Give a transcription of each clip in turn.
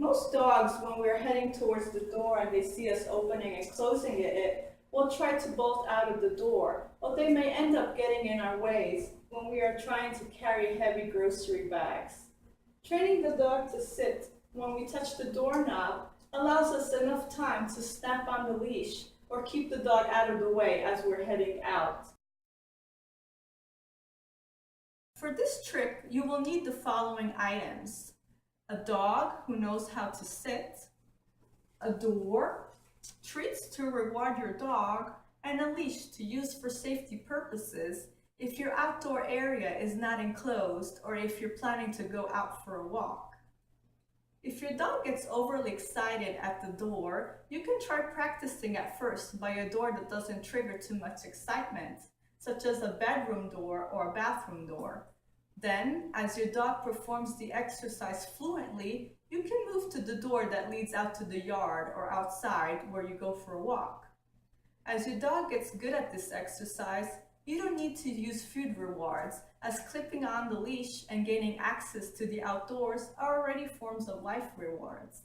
Most dogs, when we're heading towards the door and they see us opening and closing it will try to bolt out of the door, or they may end up getting in our ways when we are trying to carry heavy grocery bags. Training the dog to sit when we touch the doorknob allows us enough time to snap on the leash or keep the dog out of the way as we're heading out. For this trick, you will need the following items: a dog who knows how to sit, a door, treats to reward your dog, and a leash to use for safety purposes if your outdoor area is not enclosed or if you're planning to go out for a walk. If your dog gets overly excited at the door, you can try practicing at first by a door that doesn't trigger too much excitement, such as a bedroom door or a bathroom door. Then, as your dog performs the exercise fluently, you can move to the door that leads out to the yard or outside where you go for a walk. As your dog gets good at this exercise, you don't need to use food rewards, as clipping on the leash and gaining access to the outdoors are already forms of life rewards.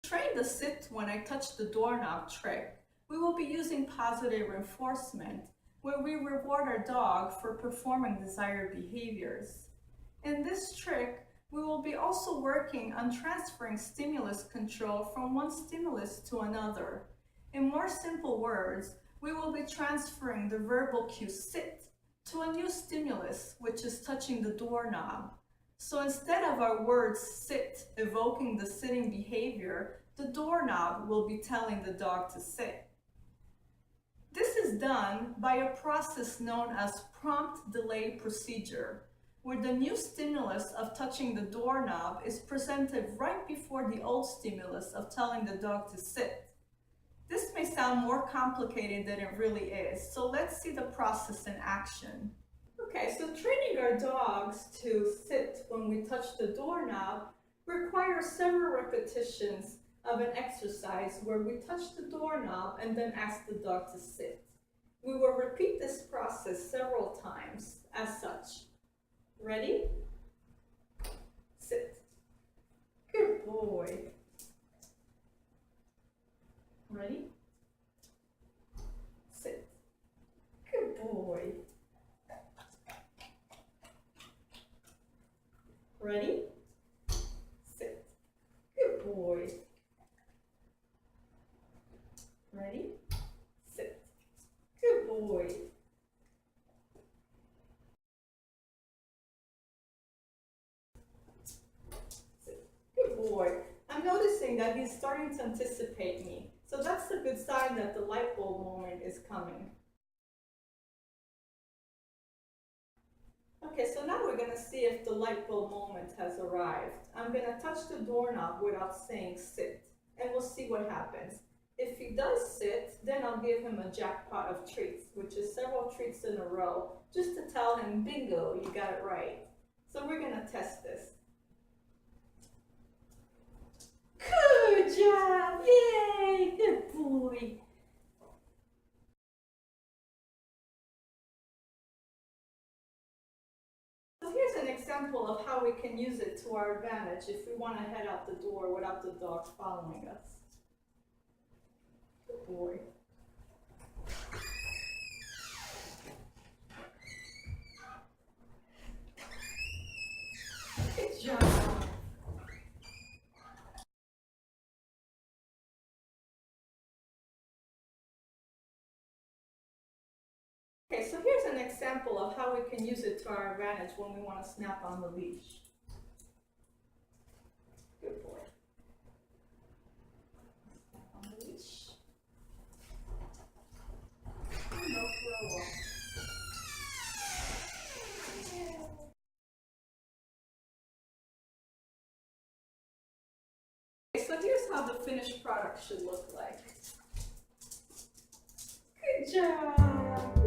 To train the sit when I touch the doorknob trick, we will be using positive reinforcement, where we reward our dog for performing desired behaviors. In this trick, we will be also working on transferring stimulus control from one stimulus to another. In more simple words, we will be transferring the verbal cue sit to a new stimulus, which is touching the doorknob. So instead of our words sit evoking the sitting behavior, the doorknob will be telling the dog to sit. This is done by a process known as prompt delay procedure, where the new stimulus of touching the doorknob is presented right before the old stimulus of telling the dog to sit. This may sound more complicated than it really is, so let's see the process in action. Okay, so training our dogs to sit when we touch the doorknob requires several repetitions of an exercise where we touch the doorknob and then ask the dog to sit. We will repeat this process several times as such. Ready? Sit. Good boy. Ready? Sit. Good boy. Ready? Sit. Good boy. Ready? Sit. Good boy. Sit. Good boy. I'm noticing that he's starting to anticipate me. So that's a good sign that the light bulb moment is coming. Okay, so now we're going to see if the light bulb moment has arrived. I'm going to touch the doorknob without saying sit, and we'll see what happens. If he does sit, then I'll give him a jackpot of treats, which is several treats in a row, just to tell him, bingo, you got it right. So we're going to test this. Good job! Yay! Good boy! So here's an example of how we can use it to our advantage if we want to head out the door without the dog following us. Good boy. Good job! Okay, so here's an example of how we can use it to our advantage when we want to snap on the leash. Good boy. Snap on the leash. And go for a walk. Okay, so here's how the finished product should look like. Good job!